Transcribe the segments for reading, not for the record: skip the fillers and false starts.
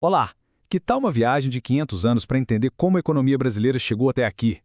Olá! Que tal uma viagem de 500 anos para entender como a economia brasileira chegou até aqui?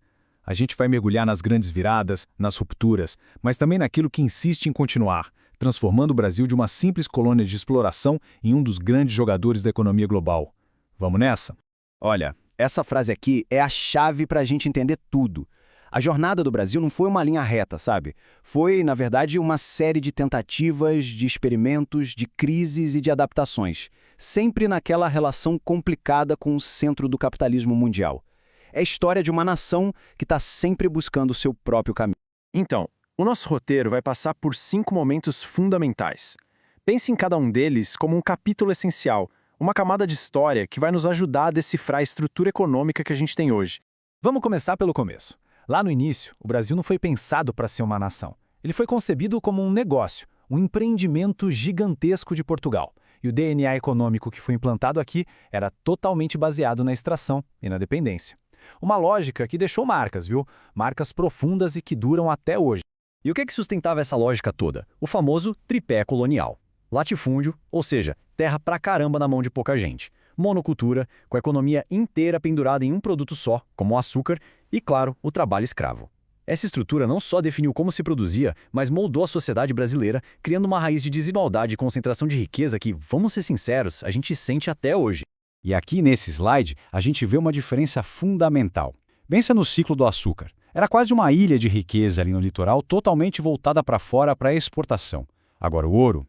A gente vai mergulhar nas grandes viradas, nas rupturas, mas também naquilo que insiste em continuar, transformando o Brasil de uma simples colônia de exploração em um dos grandes jogadores da economia global. Vamos nessa? Olha, essa frase aqui é a chave para a gente entender tudo. A jornada do Brasil não foi uma linha reta, sabe? Foi, na verdade, uma série de tentativas, de experimentos, de crises e de adaptações, sempre naquela relação complicada com o centro do capitalismo mundial. É a história de uma nação que está sempre buscando o seu próprio caminho. Então, o nosso roteiro vai passar por 5 momentos fundamentais. Pense em cada um deles como um capítulo essencial, uma camada de história que vai nos ajudar a decifrar a estrutura econômica que a gente tem hoje. Vamos começar pelo começo. Lá no início, o Brasil não foi pensado para ser uma nação. Ele foi concebido como um negócio, um empreendimento gigantesco de Portugal. E o DNA econômico que foi implantado aqui era totalmente baseado na extração e na dependência. Uma lógica que deixou marcas, viu? Marcas profundas e que duram até hoje. E o que sustentava essa lógica toda? O famoso tripé colonial. Latifúndio, ou seja, terra pra caramba na mão de pouca gente. Monocultura, com a economia inteira pendurada em um produto só, como o açúcar, e, claro, o trabalho escravo. Essa estrutura não só definiu como se produzia, mas moldou a sociedade brasileira, criando uma raiz de desigualdade e concentração de riqueza que, vamos ser sinceros, a gente sente até hoje. E aqui nesse slide, a gente vê uma diferença fundamental. Pensa no ciclo do açúcar. Era quase uma ilha de riqueza ali no litoral, totalmente voltada para fora para exportação. Agora o ouro?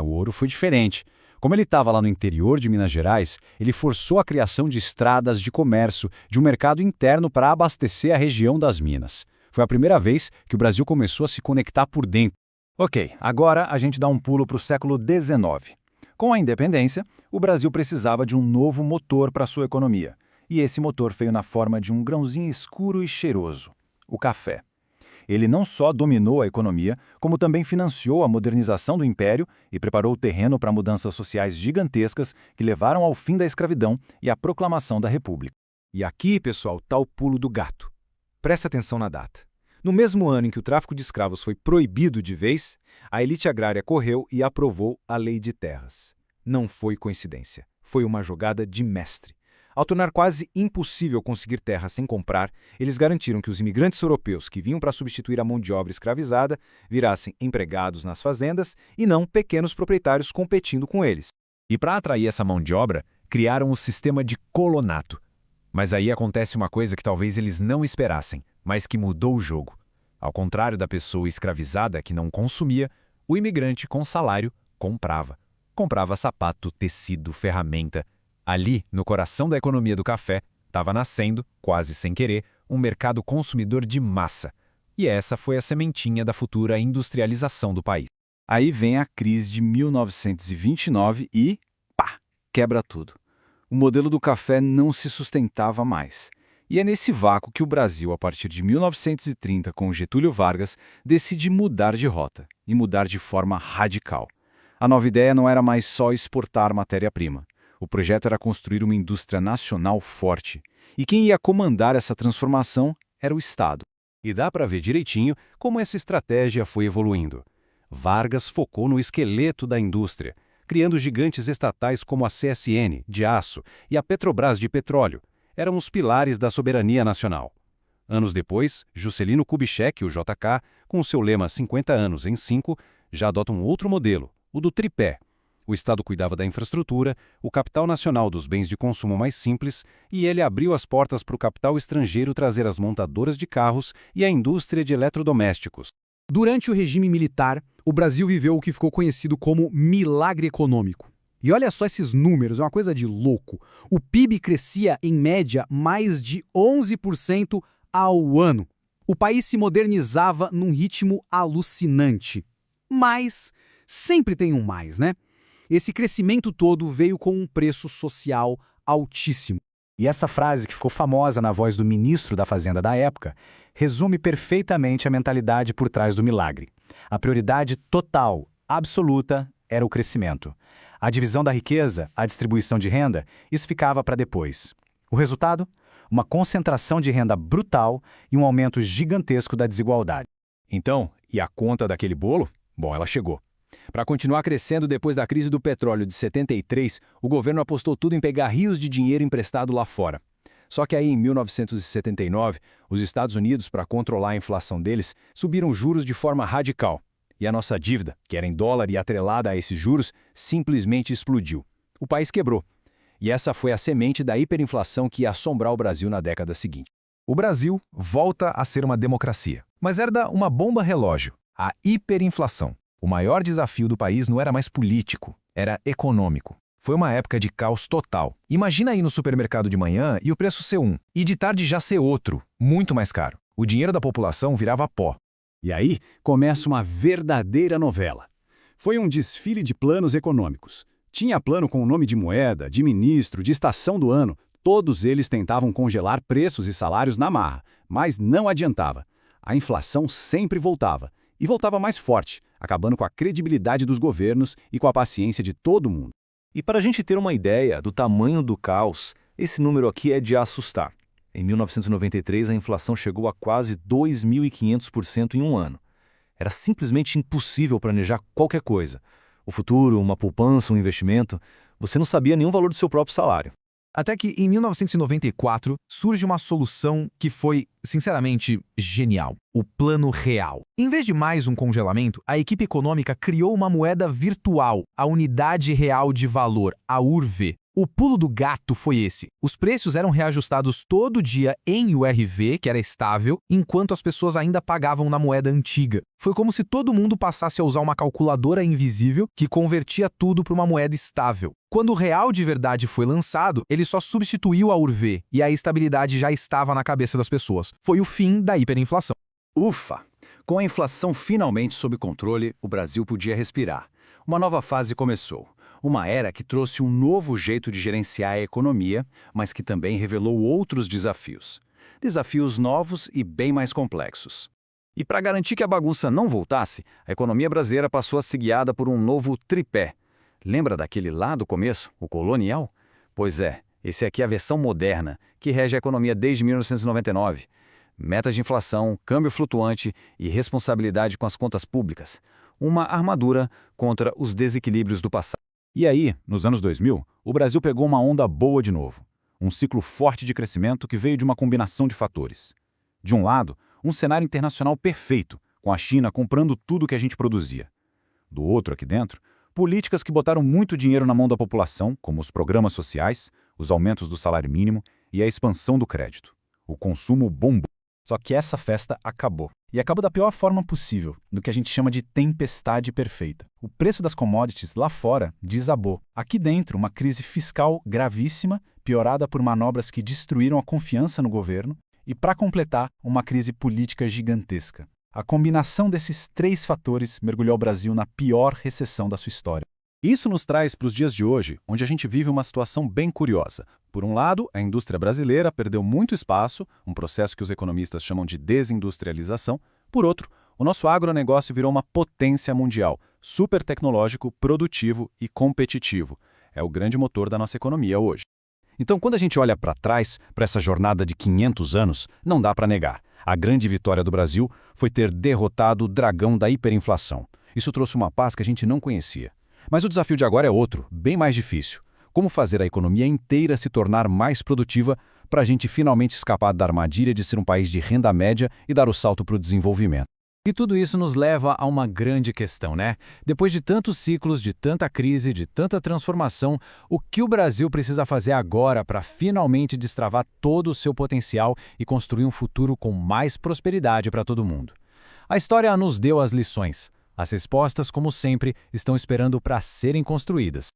O ouro foi diferente. Como ele estava lá no interior de Minas Gerais, ele forçou a criação de estradas de comércio, de um mercado interno para abastecer a região das minas. Foi a primeira vez que o Brasil começou a se conectar por dentro. Ok, agora a gente dá um pulo para o século XIX. Com a independência, o Brasil precisava de um novo motor para sua economia. E esse motor veio na forma de um grãozinho escuro e cheiroso, o café. Ele não só dominou a economia, como também financiou a modernização do império e preparou o terreno para mudanças sociais gigantescas que levaram ao fim da escravidão e à proclamação da República. E aqui, pessoal, está o pulo do gato. Presta atenção na data. No mesmo ano em que o tráfico de escravos foi proibido de vez, a elite agrária correu e aprovou a Lei de Terras. Não foi coincidência. Foi uma jogada de mestre. Ao tornar quase impossível conseguir terra sem comprar, eles garantiram que os imigrantes europeus que vinham para substituir a mão de obra escravizada virassem empregados nas fazendas e não pequenos proprietários competindo com eles. E para atrair essa mão de obra, criaram o sistema de colonato. Mas aí acontece uma coisa que talvez eles não esperassem, mas que mudou o jogo. Ao contrário da pessoa escravizada que não consumia, o imigrante com salário comprava. Comprava sapato, tecido, ferramenta. Ali, no coração da economia do café, estava nascendo, quase sem querer, um mercado consumidor de massa. E essa foi a sementinha da futura industrialização do país. Aí vem a crise de 1929 e, pá, quebra tudo. O modelo do café não se sustentava mais. E é nesse vácuo que o Brasil, a partir de 1930, com Getúlio Vargas, decide mudar de rota, e mudar de forma radical. A nova ideia não era mais só exportar matéria-prima. O projeto era construir uma indústria nacional forte. E quem ia comandar essa transformação era o Estado. E dá para ver direitinho como essa estratégia foi evoluindo. Vargas focou no esqueleto da indústria, criando gigantes estatais como a CSN, de aço, e a Petrobras, de petróleo. Eram os pilares da soberania nacional. Anos depois, Juscelino Kubitschek, o JK, com seu lema 50 anos em 5, já adota um outro modelo, o do tripé. O Estado cuidava da infraestrutura, o capital nacional dos bens de consumo mais simples, e ele abriu as portas para o capital estrangeiro trazer as montadoras de carros e a indústria de eletrodomésticos. Durante o regime militar, o Brasil viveu o que ficou conhecido como milagre econômico. E olha só esses números, é uma coisa de louco. O PIB crescia, em média, mais de 11% ao ano. O país se modernizava num ritmo alucinante. Mas sempre tem um mais, né? Esse crescimento todo veio com um preço social altíssimo. E essa frase, que ficou famosa na voz do ministro da Fazenda da época, resume perfeitamente a mentalidade por trás do milagre. A prioridade total, absoluta, era o crescimento. A divisão da riqueza, a distribuição de renda, isso ficava para depois. O resultado? Uma concentração de renda brutal e um aumento gigantesco da desigualdade. Então, e a conta daquele bolo? Bom, ela chegou. Para continuar crescendo depois da crise do petróleo de 73, o governo apostou tudo em pegar rios de dinheiro emprestado lá fora. Só que aí, em 1979, os Estados Unidos, para controlar a inflação deles, subiram juros de forma radical. E a nossa dívida, que era em dólar e atrelada a esses juros, simplesmente explodiu. O país quebrou. E essa foi a semente da hiperinflação que ia assombrar o Brasil na década seguinte. O Brasil volta a ser uma democracia, mas herda uma bomba relógio, a hiperinflação. O maior desafio do país não era mais político, era econômico. Foi uma época de caos total. Imagina ir no supermercado de manhã e o preço ser um, e de tarde já ser outro, muito mais caro. O dinheiro da população virava pó. E aí começa uma verdadeira novela. Foi um desfile de planos econômicos. Tinha plano com o nome de moeda, de ministro, de estação do ano. Todos eles tentavam congelar preços e salários na marra, mas não adiantava. A inflação sempre voltava, e voltava mais forte, acabando com a credibilidade dos governos e com a paciência de todo mundo. E para a gente ter uma ideia do tamanho do caos, esse número aqui é de assustar. Em 1993, a inflação chegou a quase 2.500% em um ano. Era simplesmente impossível planejar qualquer coisa. O futuro, uma poupança, um investimento, você não sabia nenhum valor do seu próprio salário. Até que, em 1994, surge uma solução que foi, sinceramente, genial. O Plano Real. Em vez de mais um congelamento, a equipe econômica criou uma moeda virtual, a Unidade Real de Valor, a URV. O pulo do gato foi esse. Os preços eram reajustados todo dia em URV, que era estável, enquanto as pessoas ainda pagavam na moeda antiga. Foi como se todo mundo passasse a usar uma calculadora invisível que convertia tudo para uma moeda estável. Quando o real de verdade foi lançado, ele só substituiu a URV e a estabilidade já estava na cabeça das pessoas. Foi o fim da hiperinflação. Ufa! Com a inflação finalmente sob controle, o Brasil podia respirar. Uma nova fase começou. Uma era que trouxe um novo jeito de gerenciar a economia, mas que também revelou outros desafios. Desafios novos e bem mais complexos. E para garantir que a bagunça não voltasse, a economia brasileira passou a ser guiada por um novo tripé. Lembra daquele lá do começo, o colonial? Pois é, esse aqui é a versão moderna, que rege a economia desde 1999. Metas de inflação, câmbio flutuante e responsabilidade com as contas públicas. Uma armadura contra os desequilíbrios do passado. E aí, nos anos 2000, o Brasil pegou uma onda boa de novo. Um ciclo forte de crescimento que veio de uma combinação de fatores. De um lado, um cenário internacional perfeito, com a China comprando tudo que a gente produzia. Do outro, aqui dentro, políticas que botaram muito dinheiro na mão da população, como os programas sociais, os aumentos do salário mínimo e a expansão do crédito. O consumo bombou. Só que essa festa acabou. E acabou da pior forma possível, do que a gente chama de tempestade perfeita. O preço das commodities lá fora desabou. Aqui dentro, uma crise fiscal gravíssima, piorada por manobras que destruíram a confiança no governo, e, para completar, uma crise política gigantesca. A combinação desses três fatores mergulhou o Brasil na pior recessão da sua história. Isso nos traz para os dias de hoje, onde a gente vive uma situação bem curiosa. Por um lado, a indústria brasileira perdeu muito espaço, um processo que os economistas chamam de desindustrialização. Por outro, o nosso agronegócio virou uma potência mundial, super tecnológico, produtivo e competitivo. É o grande motor da nossa economia hoje. Então, quando a gente olha para trás, para essa jornada de 500 anos, não dá para negar. A grande vitória do Brasil foi ter derrotado o dragão da hiperinflação. Isso trouxe uma paz que a gente não conhecia. Mas o desafio de agora é outro, bem mais difícil. Como fazer a economia inteira se tornar mais produtiva para a gente finalmente escapar da armadilha de ser um país de renda média e dar o salto para o desenvolvimento. E tudo isso nos leva a uma grande questão, né? Depois de tantos ciclos, de tanta crise, de tanta transformação, o que o Brasil precisa fazer agora para finalmente destravar todo o seu potencial e construir um futuro com mais prosperidade para todo mundo? A história nos deu as lições. As respostas, como sempre, estão esperando para serem construídas.